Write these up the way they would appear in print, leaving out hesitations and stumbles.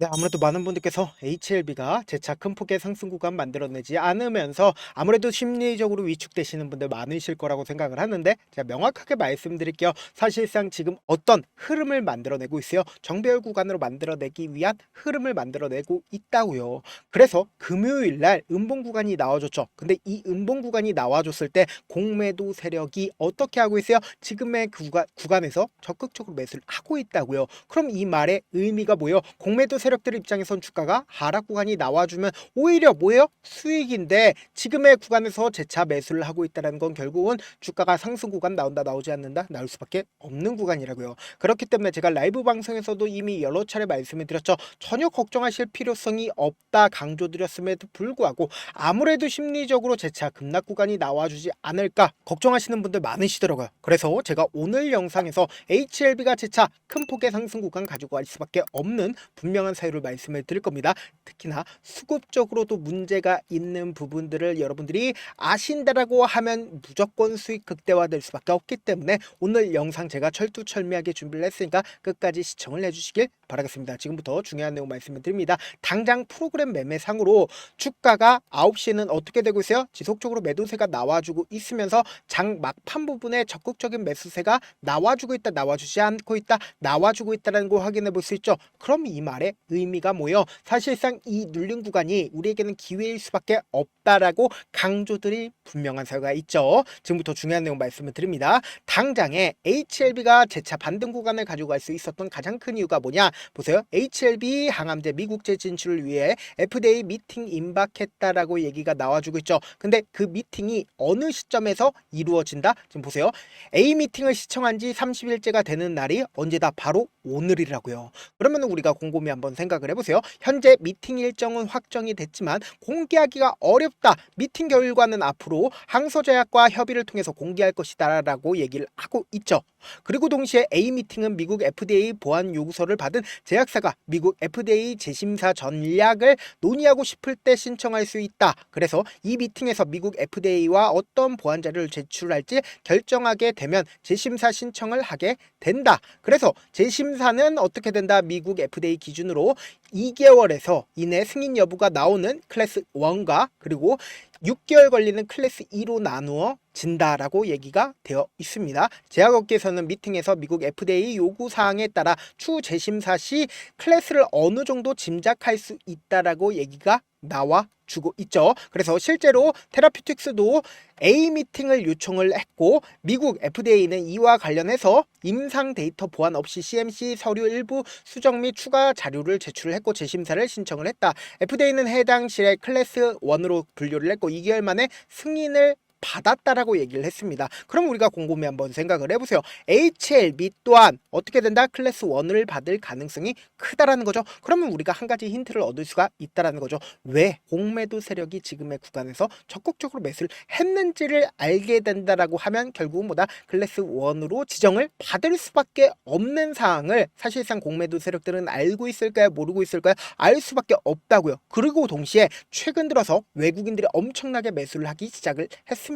네, 아무래도 많은 분들께서 HLB가 재차 큰 폭의 상승 구간 만들어내지 않으면서 아무래도 심리적으로 위축되시는 분들 많으실 거라고 생각을 하는데, 제가 명확하게 말씀드릴게요. 사실상 지금 어떤 흐름을 만들어내고 있어요. 정배열 구간으로 만들어내기 위한 흐름을 만들어내고 있다고요. 그래서 금요일 날 음봉 구간이 나와줬죠. 근데 이 음봉 구간이 나와줬을 때 공매도 세력이 어떻게 하고 있어요? 지금의 구간에서 적극적으로 매수를 하고 있다고요. 그럼 이 말의 의미가 뭐예요? 공매도 세력들 입장에선 주가가 하락 구간이 나와주면 오히려 뭐예요? 수익인데, 지금의 구간에서 재차 매수를 하고 있다는 건 결국은 주가가 상승 구간 나온다 나오지 않는다 나올 수밖에 없는 구간이라고요. 그렇기 때문에 제가 라이브 방송에서도 이미 여러 차례 말씀을 드렸죠. 전혀 걱정하실 필요성이 없다 강조드렸음에도 불구하고 아무래도 심리적으로 재차 급락 구간이 나와주지 않을까 걱정하시는 분들 많으시더라고요. 그래서 제가 오늘 영상에서 HLB가 재차 큰 폭의 상승 구간 가지고 갈 수밖에 없는 분명한 사유를 말씀을 드릴 겁니다. 특히나 수급적으로도 문제가 있는 부분들을 여러분들이 아신다라고 하면 무조건 수익 극대화될 수밖에 없기 때문에 오늘 영상 제가 철두철미하게 준비를 했으니까 끝까지 시청을 해주시길 바라겠습니다. 지금부터 중요한 내용 말씀을 드립니다. 당장 프로그램 매매상으로 주가가 9시에는 어떻게 되고 있어요? 지속적으로 매도세가 나와주고 있으면서 장 막판 부분에 적극적인 매수세가 나와주고 있다 나와주지 않고 있다 나와주고 있다는 거 확인해 볼 수 있죠. 그럼 이 말의 의미가 뭐예요? 사실상 이 눌린 구간이 우리에게는 기회일 수밖에 없다라고 강조드릴 분명한 사유가 있죠. 지금부터 중요한 내용 말씀을 드립니다. 당장에 HLB가 재차 반등 구간을 가지고 갈 수 있었던 가장 큰 이유가 뭐냐? 보세요. HLB 항암제 미국제 진출을 위해 FDA 미팅 임박했다라고 얘기가 나와주고 있죠. 근데 그 미팅이 어느 시점에서 이루어진다? 지금 보세요. A 미팅을 시청한 지 30일째가 되는 날이 언제다? 바로 오늘이라고요. 그러면 우리가 곰곰이 한번 생각을 해보세요. 현재 미팅 일정은 확정이 됐지만 공개하기가 어렵다. 미팅 결과는 앞으로 항소제약과 협의를 통해서 공개할 것이다 라고 얘기를 하고 있죠. 그리고 동시에 A 미팅은 미국 FDA 보안 요구서를 받은 제약사가 미국 FDA 재심사 전략을 논의하고 싶을 때 신청할 수 있다. 그래서 이 미팅에서 미국 FDA와 어떤 보안 자료를 제출할지 결정하게 되면 재심사 신청을 하게 된다. 그래서 재심사는 어떻게 된다? 미국 FDA 기준으로 2개월에서 이내 승인 여부가 나오는 클래스 1과 그리고 6개월 걸리는 클래스 2로 나누어 진다라고 얘기가 되어 있습니다. 제약업계에서는 미팅에서 미국 FDA 요구사항에 따라 추후 재심사 시 클래스를 어느 정도 짐작할 수 있다라고 얘기가 나와 주고 있죠. 그래서 실제로 테라피틱스도 A 미팅을 요청을 했고 미국 FDA는 이와 관련해서 임상 데이터 보안 없이 CMC 서류 일부 수정 및 추가 자료를 제출을 했고 재심사를 신청을 했다. FDA는 해당 실에 클래스 1으로 분류를 했고 2개월 만에 승인을 받았다라고 얘기를 했습니다. 그럼 우리가 곰곰이 한번 생각을 해보세요. HLB 또한 어떻게 된다? 클래스 1을 받을 가능성이 크다라는 거죠. 그러면 우리가 한 가지 힌트를 얻을 수가 있다라는 거죠. 왜 공매도 세력이 지금의 구간에서 적극적으로 매수를 했는지를 알게 된다라고 하면 결국은 뭐다? 클래스 1으로 지정을 받을 수밖에 없는 사항을 사실상 공매도 세력들은 알고 있을까요? 모르고 있을까요? 알 수밖에 없다고요. 그리고 동시에 최근 들어서 외국인들이 엄청나게 매수를 하기 시작을 했습니다.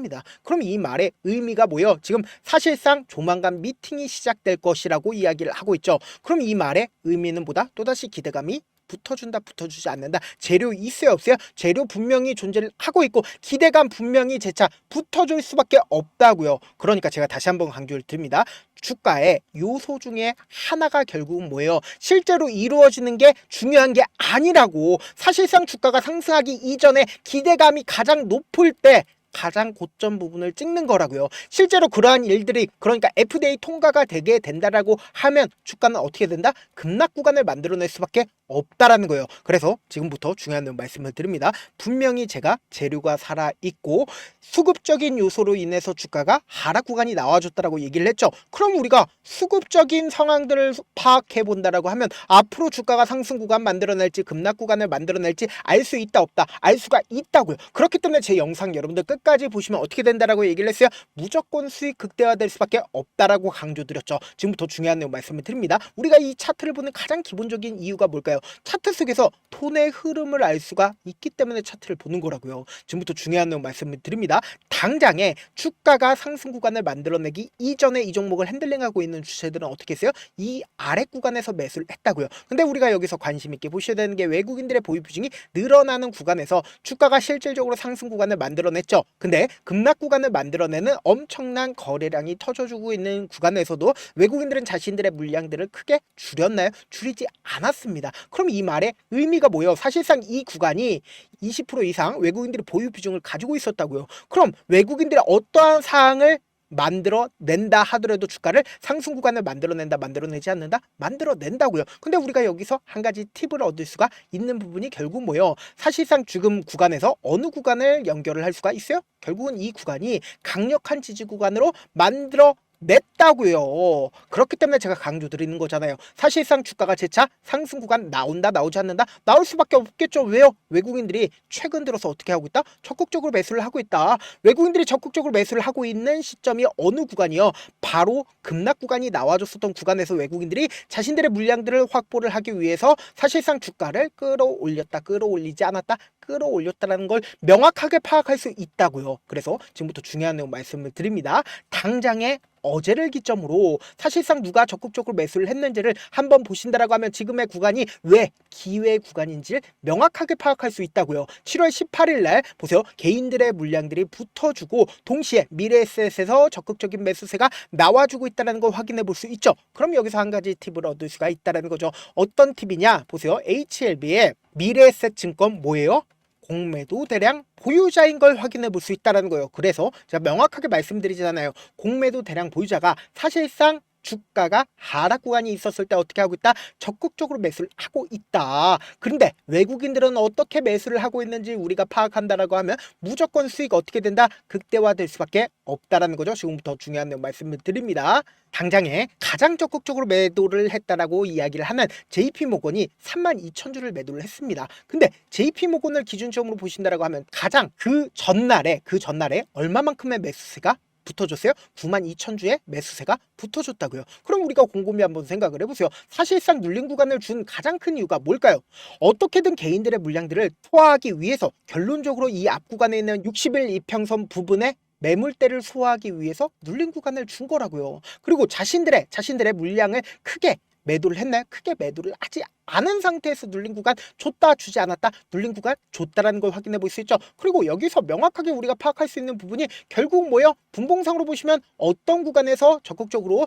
그럼 이 말의 의미가 뭐예요? 지금 사실상 조만간 미팅이 시작될 것이라고 이야기를 하고 있죠. 그럼 이 말의 의미는 보다 또다시 기대감이 붙어준다 붙어주지 않는다. 재료 있어요 없어요? 재료 분명히 존재를 하고 있고 기대감 분명히 재차 붙어줄 수밖에 없다고요. 그러니까 제가 다시 한번 강조를 드립니다. 주가의 요소 중에 하나가 결국은 뭐예요? 실제로 이루어지는 게 중요한 게 아니라고. 사실상 주가가 상승하기 이전에 기대감이 가장 높을 때 가장 고점 부분을 찍는 거라고요. 실제로 그러한 일들이 그러니까 FDA 통과가 되게 된다라고 하면 주가는 어떻게 된다? 급락 구간을 만들어낼 수밖에 없다라는 거예요. 그래서 지금부터 중요한 내용 말씀을 드립니다. 분명히 제가 재료가 살아있고 수급적인 요소로 인해서 주가가 하락 구간이 나와줬다라고 얘기를 했죠. 그럼 우리가 수급적인 상황들을 파악해 본다라고 하면 앞으로 주가가 상승 구간 만들어낼지 급락 구간을 만들어낼지 알 수 있다 없다? 알 수가 있다고요. 그렇기 때문에 제 영상 여러분들 끝까지 보시면 어떻게 된다라고 얘기를 했어요? 무조건 수익 극대화될 수밖에 없다라고 강조드렸죠. 지금부터 중요한 내용 말씀을 드립니다. 우리가 이 차트를 보는 가장 기본적인 이유가 뭘까요? 차트 속에서 톤의 흐름을 알 수가 있기 때문에 차트를 보는 거라고요. 지금부터 중요한 내용 말씀을 드립니다. 당장에 주가가 상승 구간을 만들어내기 이전에 이 종목을 핸들링하고 있는 주체들은 어떻게 했어요? 이 아래 구간에서 매수를 했다고요. 근데 우리가 여기서 관심 있게 보셔야 되는 게 외국인들의 보유 비중이 늘어나는 구간에서 주가가 실질적으로 상승 구간을 만들어냈죠. 근데 급락 구간을 만들어내는 엄청난 거래량이 터져주고 있는 구간에서도 외국인들은 자신들의 물량들을 크게 줄였나요? 줄이지 않았습니다. 그럼 이 말의 의미가 뭐예요? 사실상 이 구간이 20% 이상 외국인들이 보유 비중을 가지고 있었다고요. 그럼 외국인들이 어떠한 사항을 만들어낸다 하더라도 주가를 상승 구간을 만들어내지 않는다? 만들어낸다고요. 근데 우리가 여기서 한 가지 팁을 얻을 수가 있는 부분이 결국 뭐예요? 사실상 지금 구간에서 어느 구간을 연결을 할 수가 있어요? 결국은 이 구간이 강력한 지지 구간으로 냈다고요. 그렇기 때문에 제가 강조드리는 거잖아요. 사실상 주가가 재차 상승 구간 나온다 나오지 않는다? 나올 수밖에 없겠죠. 왜요? 외국인들이 최근 들어서 어떻게 하고 있다? 적극적으로 매수를 하고 있다. 외국인들이 적극적으로 매수를 하고 있는 시점이 어느 구간이요? 바로 급락 구간이 나와줬었던 구간에서 외국인들이 자신들의 물량들을 확보를 하기 위해서 사실상 주가를 끌어올렸다 끌어올리지 않았다 끌어올렸다는 걸 명확하게 파악할 수 있다고요. 그래서 지금부터 중요한 내용 말씀을 드립니다. 당장에 어제를 기점으로 사실상 누가 적극적으로 매수를 했는지를 한번 보신다라고 하면 지금의 구간이 왜 기회 구간인지를 명확하게 파악할 수 있다고요. 7월 18일 날 보세요. 개인들의 물량들이 붙어주고 동시에 미래에셋에서 적극적인 매수세가 나와주고 있다는 걸 확인해 볼 수 있죠. 그럼 여기서 한 가지 팁을 얻을 수가 있다는 거죠. 어떤 팁이냐? 보세요. HLB의 미래에셋 증권 뭐예요? 공매도 대량 보유자인 걸 확인해 볼 수 있다는 거예요. 그래서 제가 명확하게 말씀드리잖아요. 공매도 대량 보유자가 사실상 주가가 하락 구간이 있었을 때 어떻게 하고 있다? 적극적으로 매수를 하고 있다. 그런데 외국인들은 어떻게 매수를 하고 있는지 우리가 파악한다라고 하면 무조건 수익 어떻게 된다? 극대화될 수밖에 없다라는 거죠. 지금부터 중요한 내용 말씀을 드립니다. 당장에 가장 적극적으로 매도를 했다라고 이야기를 하는 JP모건이 32,000주를 매도를 했습니다. 근데 JP모건을 기준점으로 보신다라고 하면 가장 그 전날에 얼마만큼의 매수세가 붙어줬어요? 92,000주의 매수세가 붙어줬다고요. 그럼 우리가 곰곰이 한번 생각을 해보세요. 사실상 눌린 구간을 준 가장 큰 이유가 뭘까요? 어떻게든 개인들의 물량들을 소화하기 위해서 결론적으로 이 앞 구간에 있는 60일 이평선 부분에 매물대를 소화하기 위해서 눌린 구간을 준 거라고요. 그리고 자신들의 물량을 크게 매도를 했나요? 크게 매도를 하지 않은 상태에서 눌린 구간 줬다 주지 않았다 눌린 구간 줬다라는 걸 확인해 볼 수 있죠. 그리고 여기서 명확하게 우리가 파악할 수 있는 부분이 결국 뭐예요? 분봉상으로 보시면 어떤 구간에서 적극적으로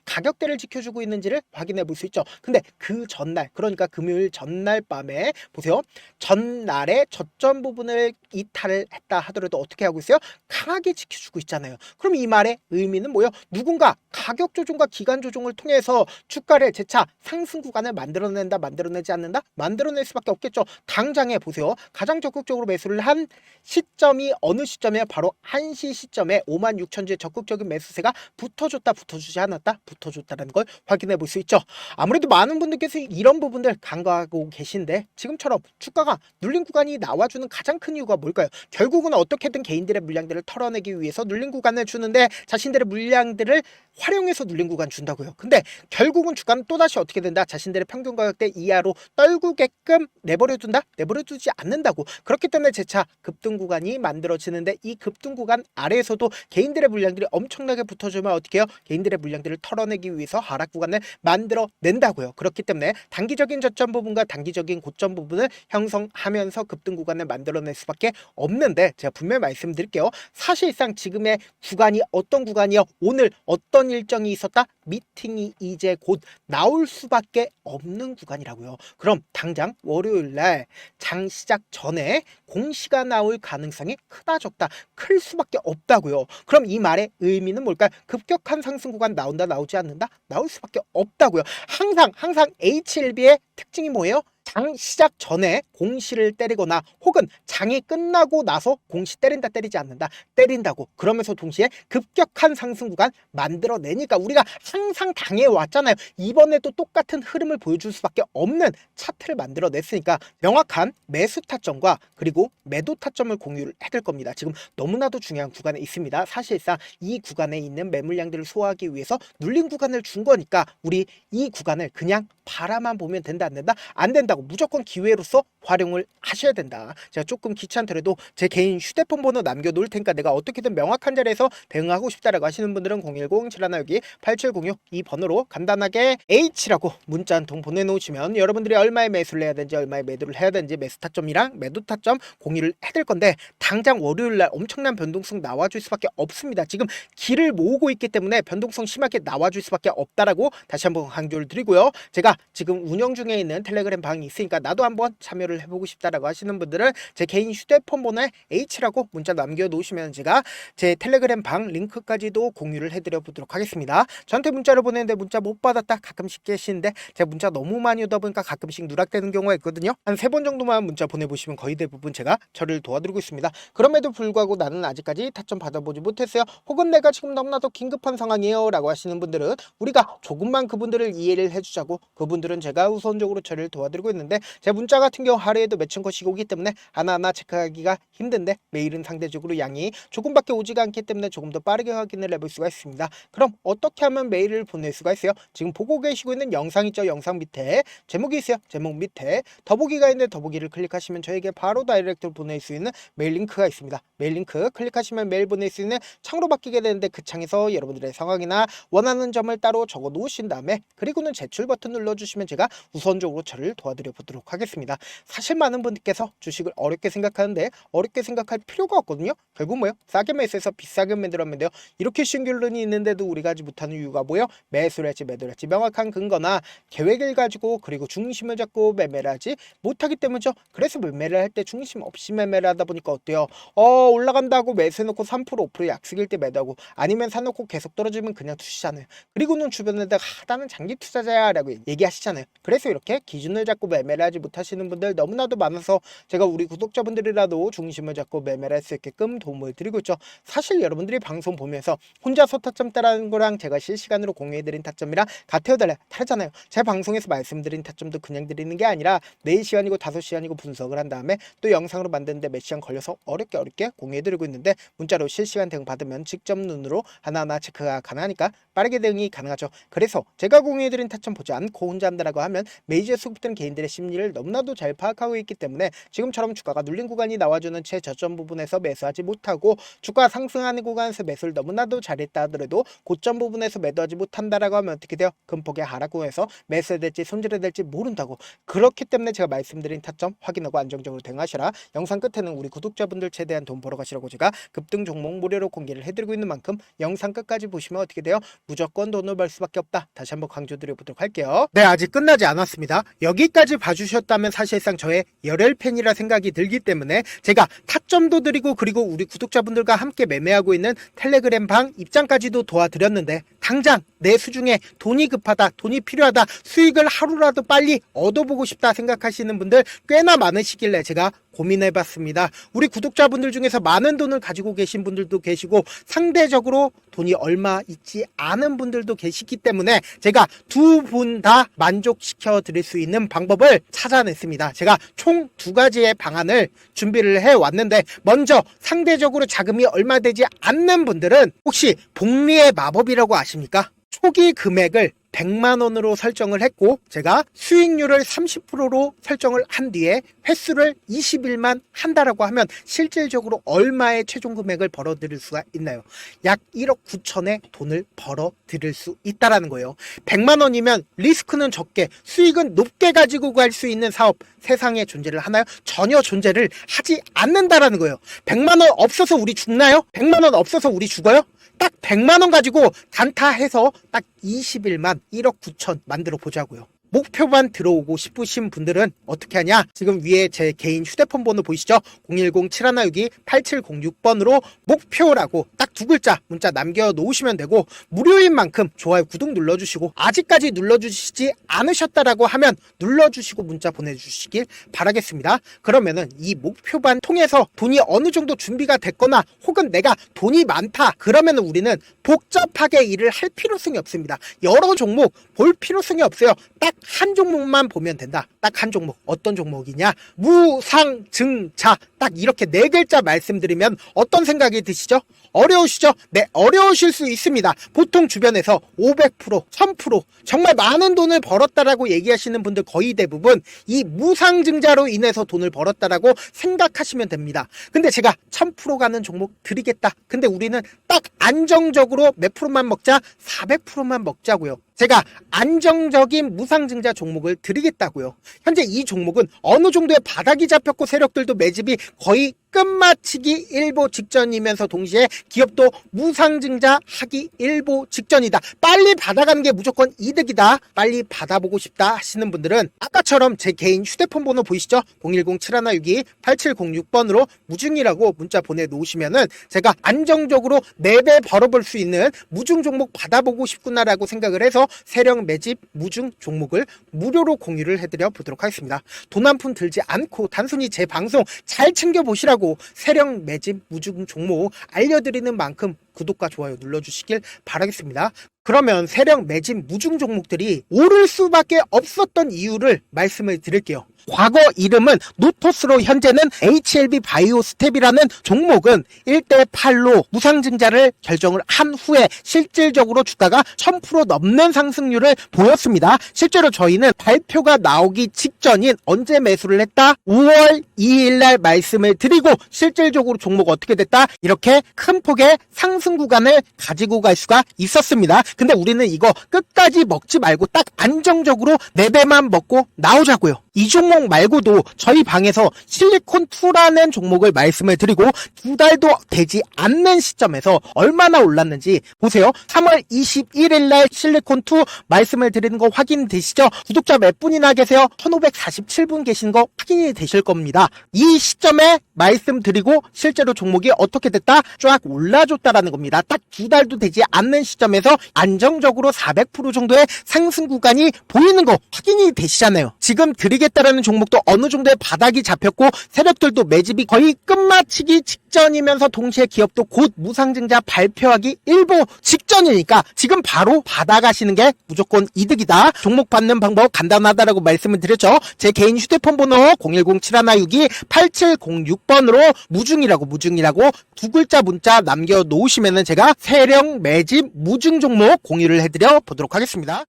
가격대를 지켜주고 있는지를 확인해 볼 수 있죠. 근데 그 전날, 그러니까 금요일 전날 밤에 보세요. 전날에 저점 부분을 이탈을 했다 하더라도 어떻게 하고 있어요? 강하게 지켜주고 있잖아요. 그럼 이 말의 의미는 뭐예요? 누군가 가격 조정과 기간 조정을 통해서 주가를 재차 상승 구간을 만들어내지 않는다? 만들어낼 수밖에 없겠죠. 당장에 보세요. 가장 적극적으로 매수를 한 시점이 어느 시점이에요? 바로 1시 시점에 56,000주의 적극적인 매수세가 붙어줬다 붙어주지 않았다? 붙어줬다는 걸 확인해 볼 수 있죠. 아무래도 많은 분들께서 이런 부분들 간과하고 계신데 지금처럼 주가가 눌린 구간이 나와주는 가장 큰 이유가 뭘까요? 결국은 어떻게든 개인들의 물량들을 털어내기 위해서 눌린 구간을 주는데 자신들의 물량들을 활용해서 눌린 구간 준다고요. 근데 결국은 주가는 또다시 어떻게 된다? 자신들의 평균 가격대 이하로 떨구게끔 내버려둔다? 내버려두지 않는다고. 그렇기 때문에 재차 급등 구간이 만들어지는데 이 급등 구간 아래에서도 개인들의 물량들이 엄청나게 붙어주면 어떻게 해요? 개인들의 물량들을 털어내기 위해서 하락 구간을 만들어낸다고요. 그렇기 때문에 단기적인 저점 부분과 단기적인 고점 부분을 형성하면서 급등 구간을 만들어낼 수밖에 없는데 제가 분명히 말씀드릴게요. 사실상 지금의 구간이 어떤 구간이요? 오늘 어떤 일정이 있었다? 미팅이 이제 곧 나올 수밖에 없는 구간이라고요. 그럼 당장 월요일날 장 시작 전에 공시가 나올 가능성이 크다 적다? 클 수밖에 없다고요. 그럼 이 말의 의미는 뭘까요? 급격한 상승 구간 나온다 나오지 않는다? 나올 수밖에 없다고요. 항상 HLB의 특징이 뭐예요? 장 시작 전에 공시를 때리거나 혹은 장이 끝나고 나서 공시 때린다 때리지 않는다 때린다고 그러면서 동시에 급격한 상승 구간 만들어내니까 우리가 항상 당해왔잖아요. 이번에도 똑같은 흐름을 보여줄 수밖에 없는 차트를 만들어냈으니까 명확한 매수 타점과 그리고 매도 타점을 공유를 해둘 겁니다. 지금 너무나도 중요한 구간에 있습니다. 사실상 이 구간에 있는 매물량들을 소화하기 위해서 눌린 구간을 준 거니까 우리 이 구간을 그냥 바라만 보면 된다 안 된다? 안 된다고. 무조건 기회로서 활용을 하셔야 된다. 제가 조금 귀찮더라도 제 개인 휴대폰 번호 남겨놓을 테니까 내가 어떻게든 명확한 자리에서 대응하고 싶다라고 하시는 분들은 010-712-8706 이 번호로 간단하게 H라고 문자 한 통 보내놓으시면 여러분들이 얼마에 매수를 해야 되는지 얼마에 매도를 해야 되는지 매수 타점이랑 매도 타점 공유를 해드릴 건데 당장 월요일날 엄청난 변동성 나와줄 수밖에 없습니다. 지금 길을 모으고 있기 때문에 변동성 심하게 나와줄 수밖에 없다라고 다시 한번 강조를 드리고요. 제가 지금 운영 중에 있는 텔레그램 방이 있으니까 나도 한번 참여를 해보고 싶다라고 하시는 분들은 제 개인 휴대폰 번호에 H라고 문자 남겨놓으시면 제가 제 텔레그램 방 링크까지도 공유를 해드려 보도록 하겠습니다. 저한테 문자를 보내는데 문자 못 받았다 가끔씩 계시는데 제가 문자 너무 많이 오다 보니까 가끔씩 누락되는 경우가 있거든요. 한 3번 정도만 문자 보내보시면 거의 대부분 제가 처리를 도와드리고 있습니다. 그럼에도 불구하고 나는 아직까지 타점 받아보지 못했어요. 혹은 내가 지금 너무나도 긴급한 상황이에요 라고 하시는 분들은 우리가 조금만 그분들을 이해를 해주자고 그분들은 제가 우선적으로 처리를 도와드리고 있는데 제 문자 같은 경우 하루에도 몇천 건씩 오기 때문에 하나하나 체크하기가 힘든데 메일은 상대적으로 양이 조금밖에 오지가 않기 때문에 조금 더 빠르게 확인을 해볼 수가 있습니다. 그럼 어떻게 하면 메일을 보낼 수가 있어요? 지금 보고 계시고 있는 영상 있죠? 영상 밑에 제목이 있어요. 제목 밑에 더보기가 있는데 더보기를 클릭하시면 저에게 바로 다이렉트로 보낼 수 있는 메일 링크가 있습니다. 메일 링크 클릭하시면 메일 보낼 수 있는 창으로 바뀌게 되는데 그 창에서 여러분들의 상황이나 원하는 점을 따로 적어 놓으신 다음에 그리고는 제출 버튼 눌러주시면 제가 우선적으로 저를 도와드려 보도록 하겠습니다. 사실 많은 분들께서 주식을 어렵게 생각하는데 어렵게 생각할 필요가 없거든요. 결국 뭐요? 싸게 매수해서 비싸게 만들었면 돼요. 이렇게 쉬운 결론이 있는데도 우리가 하지 못하는 이유가 뭐예요? 매수를 할지 매도를 할지 명확한 근거나 계획을 가지고 그리고 중심을 잡고 매매를 하지 못하기 때문이죠. 그래서 매매를 할 때 중심 없이 매매를 하다 보니까 어때요? 올라간다고 매수해놓고 3% 5% 약속일 때 매도하고 아니면 사놓고 계속 떨어지면 그냥 투시잖아요. 그리고는 주변에다가 나는 장기 투자자야 라고 얘기하시잖아요. 그래서 이렇게 기준을 잡고 매매를 하지 못하시는 분들 너무나도 많아서 제가 우리 구독자분들이라도 중심을 잡고 매매를 할 수 있게끔 도움을 드리고 있죠. 사실 여러분들이 방송 보면서 혼자서 타점 따라하는 거랑 제가 실시간으로 공유해드린 타점이랑 같아요 달라요? 다르잖아요. 제 방송에서 말씀드린 타점도 그냥 드리는 게 아니라 4시간이고 5시간이고 분석을 한 다음에 또 영상으로 만드는데 몇 시간 걸려서 어렵게 공유해드리고 있는데 문자로 실시간 대응 받으면 직접 눈으로 하나하나 체크가 가능하니까 빠르게 대응이 가능하죠. 그래서 제가 공유해드린 타점 보지 않고 혼자 한다라고 하면 메이저에 수급된 개인들의 심리를 너무나도 잘 파악하고 있기 때문에 지금처럼 주가가 눌린 구간이 나와주는 최저점 부분에서 매수하지 못하고 주가 상승하는 구간에서 매수를 너무나도 잘했다 하더라도 고점 부분에서 매도하지 못한다라고 하면 어떻게 돼요? 큰 폭의 하락구에서 매수해야 될지 손질해야 될지 모른다고. 그렇기 때문에 제가 말씀드린 타점 확인하고 안정적으로 대응하시라. 영상 끝에는 우리 구독자분들 최대한 돈 벌어 가시라고 제가 급등 종목 무료로 공개를 해드리고 있는 만큼 영상 끝까지 보시면 어떻게 돼요? 무조건 돈을 벌 수밖에 없다. 다시 한번 강조드려보도록 할게요. 네, 아직 끝나지 않았습니다. 여기까지 봐주셨다면 사실상 저의 열혈 팬이라 생각이 들기 때문에 제가 타점도 드리고 그리고 우리 구독자분들과 함께 매매하고 있는 텔레그램 방 입장까지도 도와드렸는데 당장 내 수중에 돈이 급하다, 돈이 필요하다, 수익을 하루라도 빨리 얻어보고 싶다 생각하시는 분들 꽤나 많으시길래 제가 고민해봤습니다. 우리 구독자분들 중에서 많은 돈을 가지고 계신 분들도 계시고 상대적으로 돈이 얼마 있지 않은 분들도 계시기 때문에 제가 두 분 다 만족시켜 드릴 수 있는 방법을 찾아냈습니다. 제가 총 2가지의 방안을 준비를 해왔는데 먼저 상대적으로 자금이 얼마 되지 않는 분들은 혹시 복리의 마법이라고 아십니까? 초기 금액을 100만원으로 설정을 했고 제가 수익률을 30%로 설정을 한 뒤에 횟수를 20일만 한다라고 하면 실질적으로 얼마의 최종 금액을 벌어들일 수가 있나요? 약 1억 9천의 돈을 벌어들일 수 있다라는 거예요. 100만원이면 리스크는 적게 수익은 높게 가지고 갈 수 있는 사업 세상에 존재를 하나요? 전혀 존재를 하지 않는다라는 거예요. 100만원 없어서 우리 죽나요? 100만원 없어서 우리 죽어요? 딱 100만원 가지고 단타해서 딱 20일만 1억 9천 만들어 보자고요. 목표만 들어오고 싶으신 분들은 어떻게 하냐? 지금 위에 제 개인 휴대폰 번호 보이시죠? 010-7162-8706번으로 목표라고 딱 두 글자 문자 남겨놓으시면 되고, 무료인 만큼 좋아요, 구독 눌러주시고, 아직까지 눌러주시지 않으셨다라고 하면 눌러주시고 문자 보내주시길 바라겠습니다. 그러면은 이 목표반 통해서 돈이 어느 정도 준비가 됐거나 혹은 내가 돈이 많다 그러면은 우리는 복잡하게 일을 할 필요성이 없습니다. 여러 종목 볼 필요성이 없어요. 딱 한 종목만 보면 된다. 딱 한 종목. 어떤 종목이냐? 무상증자. 딱 이렇게 네 글자 말씀드리면 어떤 생각이 드시죠? 어려우시죠? 네, 어려우실 수 있습니다. 보통 주변에서 500%, 1000% 정말 많은 돈을 벌었다라고 얘기하시는 분들 거의 대부분 이 무상증자로 인해서 돈을 벌었다라고 생각하시면 됩니다. 근데 제가 1000% 가는 종목 드리겠다. 근데 우리는 딱 안정적으로 몇 프로만 먹자? 400%만 먹자고요. 제가 안정적인 무상증자 종목을 드리겠다고요. 현재 이 종목은 어느 정도의 바닥이 잡혔고 세력들도 매집이 거의 끝마치기 일보 직전이면서 동시에 기업도 무상증자 하기 일보 직전이다. 빨리 받아가는 게 무조건 이득이다. 빨리 받아보고 싶다 하시는 분들은 아까처럼 제 개인 휴대폰 번호 보이시죠? 010-7162-8706번으로 무중이라고 문자 보내놓으시면은 제가 안정적으로 4배 벌어볼 수 있는 무중 종목 받아보고 싶구나라고 생각을 해서 세력 매집 무중 종목을 무료로 공유를 해드려 보도록 하겠습니다. 돈 한 푼 들지 않고 단순히 제 방송 잘 챙겨보시라고 세력 매집 무중 종목 알려드리는 만큼 구독과 좋아요 눌러주시길 바라겠습니다. 그러면 세력 매집 무중 종목들이 오를 수밖에 없었던 이유를 말씀을 드릴게요. 과거 이름은 노토스로 현재는 HLB 바이오스텝이라는 종목은 1대8로 무상증자를 결정을 한 후에 실질적으로 주가가 1000% 넘는 상승률을 보였습니다. 실제로 저희는 발표가 나오기 직전인 언제 매수를 했다? 5월 2일날 말씀을 드리고 실질적으로 종목 어떻게 됐다? 이렇게 큰 폭의 상승 구간을 가지고 갈 수가 있었습니다. 근데 우리는 이거 끝까지 먹지 말고 딱 안정적으로 4배만 먹고 나오자고요. 이 종목 말고도 저희 방에서 실리콘2라는 종목을 말씀을 드리고 2달도 되지 않는 시점에서 얼마나 올랐는지 보세요. 3월 21일 날 실리콘2 말씀을 드리는 거 확인되시죠? 구독자 몇 분이나 계세요? 1547분 계신 거 확인이 되실 겁니다. 이 시점에 말씀드리고 실제로 종목이 어떻게 됐다? 쫙 올라줬다라는 겁니다. 딱 2달도 되지 않는 시점에서 안정적으로 400% 정도의 상승 구간이 보이는 거 확인이 되시잖아요. 지금 드리겠다라는 종목도 어느 정도의 바닥이 잡혔고 세력들도 매집이 거의 끝마치기 직전이면서 동시에 기업도 곧 무상증자 발표하기 일보 직전이니까 지금 바로 받아가시는 게 무조건 이득이다. 종목 받는 방법 간단하다라고 말씀을 드렸죠. 제 개인 휴대폰 번호 010-7162-8706번으로 무중이라고 두 글자 문자 남겨놓으시면은 제가 세력 매집 무중 종목 공유를 해드려 보도록 하겠습니다.